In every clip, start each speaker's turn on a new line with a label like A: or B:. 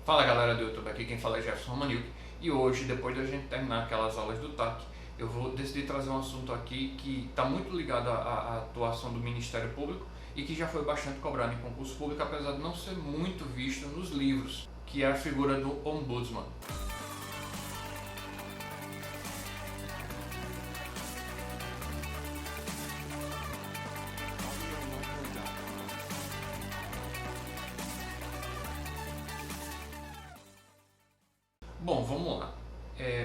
A: Fala galera do YouTube, aqui quem fala é Jefferson Romaniuk e hoje, depois da gente terminar aquelas aulas do TAC, eu vou decidir trazer um assunto aqui que está muito ligado à atuação do Ministério Público e que já foi bastante cobrado em concurso público, apesar de não ser muito visto nos livros, que é a figura do Ombudsman. Bom, vamos lá.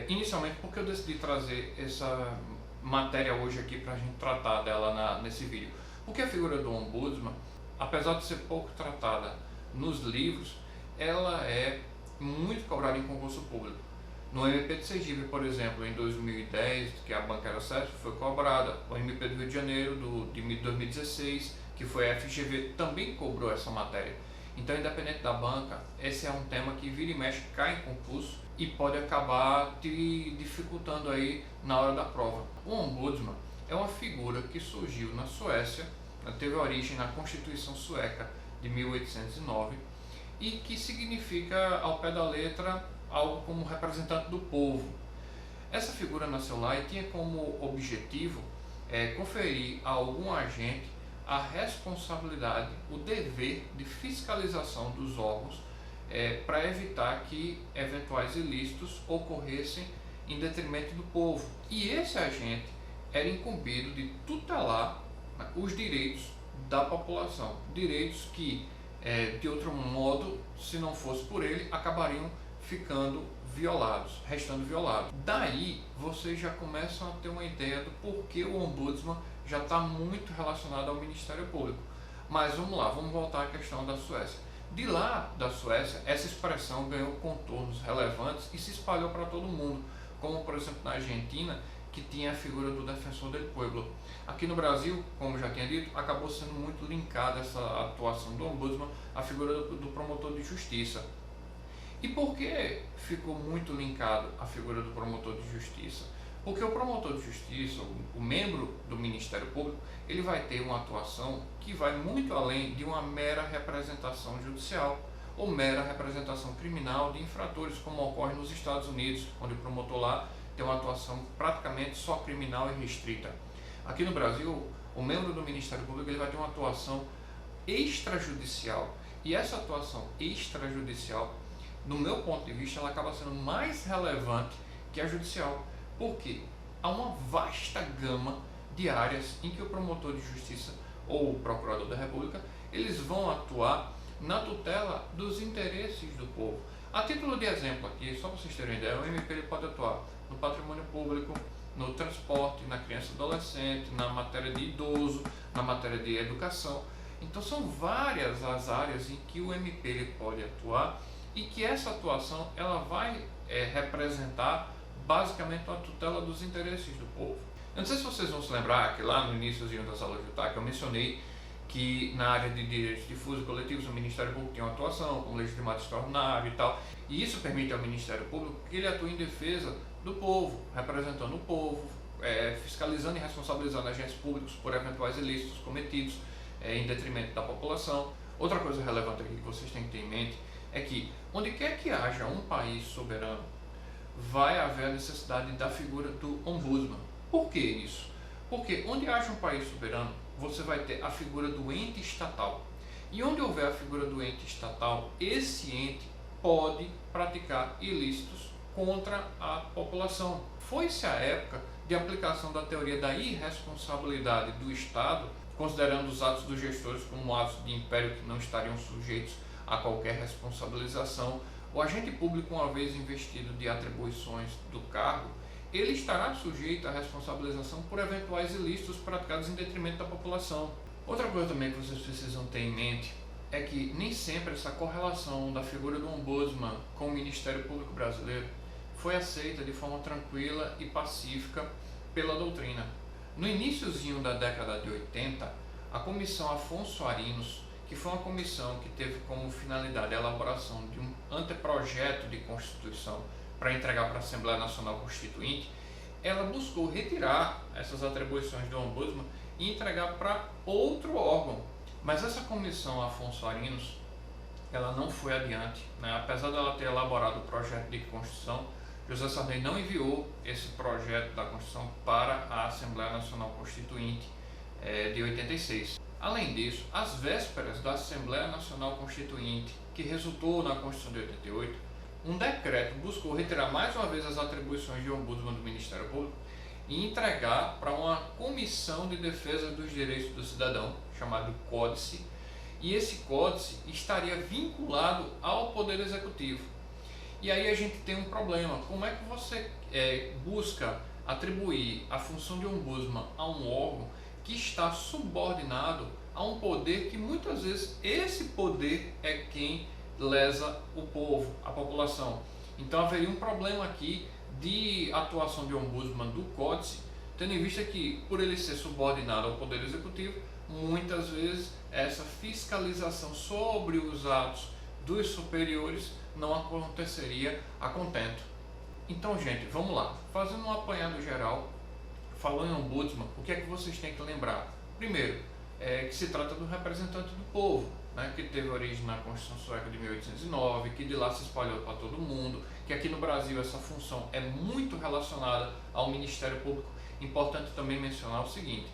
A: Inicialmente, por que eu decidi trazer essa matéria hoje aqui para a gente tratar dela nesse vídeo? Porque a figura do Ombudsman, apesar de ser pouco tratada nos livros, ela é muito cobrada em concurso público. No MP de Sergipe, por exemplo, em 2010, que a banca era CESP, foi cobrada. O MP do Rio de Janeiro, de 2016, que foi a FGV, também cobrou essa matéria. Então, independente da banca, esse é um tema que vira e mexe, cai em concurso e pode acabar te dificultando aí na hora da prova. O Ombudsman é uma figura que surgiu na Suécia, teve origem na Constituição Sueca de 1809 e que significa, ao pé da letra, algo como representante do povo. Essa figura nasceu lá e tinha como objetivo conferir a algum agente a responsabilidade, o dever de fiscalização dos órgãos para evitar que eventuais ilícitos ocorressem em detrimento do povo. E esse agente era incumbido de tutelar os direitos da população, direitos que, de outro modo, se não fosse por ele, acabariam ficando violados, restando violados. Daí vocês já começam a ter uma ideia do porquê o Ombudsman já está muito relacionado ao Ministério Público. Mas vamos lá, vamos voltar à questão da Suécia. De lá da Suécia, essa expressão ganhou contornos relevantes e se espalhou para todo mundo, como por exemplo na Argentina, que tinha a figura do defensor del pueblo. Aqui no Brasil, como já tinha dito, acabou sendo muito linkada essa atuação do Ombudsman à figura do promotor de justiça. E por que ficou muito linkado a figura do promotor de justiça? Porque o promotor de justiça, o membro do Ministério Público, ele vai ter uma atuação que vai muito além de uma mera representação judicial ou mera representação criminal de infratores, como ocorre nos Estados Unidos, onde o promotor lá tem uma atuação praticamente só criminal e restrita. Aqui no Brasil, o membro do Ministério Público ele vai ter uma atuação extrajudicial, e essa atuação extrajudicial, no meu ponto de vista, ela acaba sendo mais relevante que a judicial. Por quê? Há uma vasta gama de áreas em que o promotor de justiça ou o procurador da República, eles vão atuar na tutela dos interesses do povo. A título de exemplo aqui, só para vocês terem uma ideia, o MP ele pode atuar no patrimônio público, no transporte, na criança e adolescente, na matéria de idoso, na matéria de educação. Então são várias as áreas em que o MP ele pode atuar e que essa atuação ela vai representar basicamente a tutela dos interesses do povo. Eu não sei se vocês vão se lembrar que lá no iníciozinho das aulas de TAC eu mencionei que na área de direitos difusos e coletivos o Ministério Público tem uma atuação como legitimado extraordinário e tal, e isso permite ao Ministério Público que ele atue em defesa do povo, representando o povo, fiscalizando e responsabilizando agentes públicos por eventuais ilícitos cometidos em detrimento da população. Outra coisa relevante aqui que vocês têm que ter em mente é que onde quer que haja um país soberano, vai haver a necessidade da figura do Ombudsman. Por que isso? Porque onde haja um país soberano, você vai ter a figura do ente estatal. E onde houver a figura do ente estatal, esse ente pode praticar ilícitos contra a população. Foi-se a época de aplicação da teoria da irresponsabilidade do Estado, considerando os atos dos gestores como atos de império que não estariam sujeitos a qualquer responsabilização. O agente público, uma vez investido de atribuições do cargo, ele estará sujeito à responsabilização por eventuais ilícitos praticados em detrimento da população. Outra coisa também que vocês precisam ter em mente é que nem sempre essa correlação da figura do Ombudsman com o Ministério Público brasileiro foi aceita de forma tranquila e pacífica pela doutrina. No iniciozinho da década de 80, a Comissão Afonso Arinos, que foi uma comissão que teve como finalidade a elaboração de um anteprojeto de Constituição para entregar para a Assembleia Nacional Constituinte, ela buscou retirar essas atribuições do Ombudsman e entregar para outro órgão. Mas essa comissão Afonso Arinos, ela não foi adiante, né? Apesar dela ter elaborado o projeto de Constituição, José Sarney não enviou esse projeto da Constituição para a Assembleia Nacional Constituinte de 86. Além disso, às vésperas da Assembleia Nacional Constituinte, que resultou na Constituição de 88, um decreto buscou retirar mais uma vez as atribuições de ombudsman do Ministério Público e entregar para uma Comissão de Defesa dos Direitos do Cidadão, chamado Códice, e esse códice estaria vinculado ao Poder Executivo. E aí a gente tem um problema: como é que você busca atribuir a função de ombudsman a um órgão que está subordinado a um poder que muitas vezes esse poder é quem lesa o povo, a população? Então haveria um problema aqui de atuação de ombudsman do Códice, tendo em vista que, por ele ser subordinado ao Poder Executivo, muitas vezes essa fiscalização sobre os atos dos superiores não aconteceria a contento. Então, gente, vamos lá. Fazendo um apanhado geral, falando em ombudsman, o que é que vocês têm que lembrar? Primeiro, que se trata do representante do povo, né, que teve origem na Constituição Sueca de 1809, que de lá se espalhou para todo mundo, que aqui no Brasil essa função é muito relacionada ao Ministério Público. Importante também mencionar o seguinte: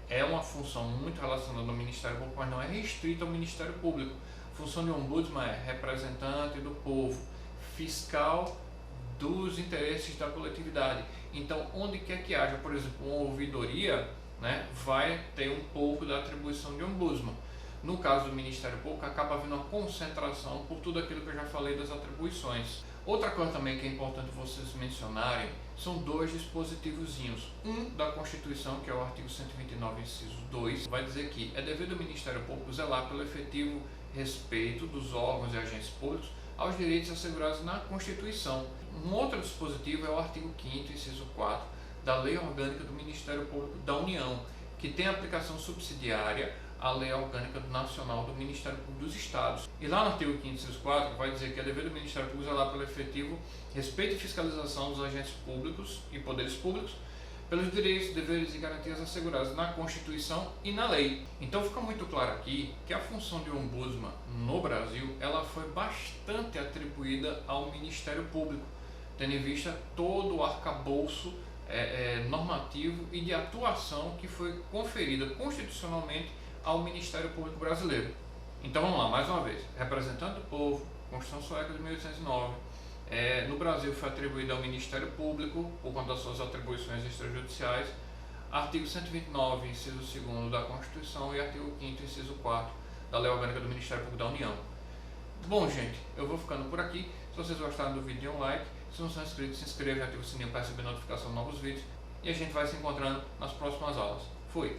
A: é uma função muito relacionada ao Ministério Público, mas não é restrita ao Ministério Público. A função de ombudsman é representante do povo, fiscal dos interesses da coletividade. Então, onde quer que haja, por exemplo, uma ouvidoria, né, vai ter um pouco da atribuição de ombudsman. No caso do Ministério Público, acaba havendo uma concentração por tudo aquilo que eu já falei das atribuições. Outra coisa também que é importante vocês mencionarem são dois dispositivozinhos. Um da Constituição, que é o artigo 129, inciso 2, vai dizer que é dever do Ministério Público zelar pelo efetivo respeito dos órgãos e agentes públicos aos direitos assegurados na Constituição. Um outro dispositivo é o artigo 5º, inciso 4, da Lei Orgânica do Ministério Público da União, que tem aplicação subsidiária à Lei Orgânica Nacional do Ministério Público dos Estados. E lá no artigo 5º, inciso 4, vai dizer que é dever do Ministério Público zelar pelo efetivo respeito e fiscalização dos agentes públicos e poderes públicos pelos direitos, deveres e garantias assegurados na Constituição e na lei. Então fica muito claro aqui que a função de ombudsman no Brasil ela foi bastante atribuída ao Ministério Público, tendo em vista todo o arcabouço normativo e de atuação que foi conferida constitucionalmente ao Ministério Público brasileiro. Então vamos lá, mais uma vez: representante do povo, Constituição Sueca de 1809, no Brasil foi atribuída ao Ministério Público por conta das suas atribuições extrajudiciais, artigo 129, inciso 2 da Constituição e artigo 5º, inciso 4 da Lei Orgânica do Ministério Público da União. Bom, gente, eu vou ficando por aqui. Se vocês gostaram do vídeo, dê um like. Se não são inscritos, se inscreva e ative o sininho para receber notificação de novos vídeos. E a gente vai se encontrando nas próximas aulas. Fui!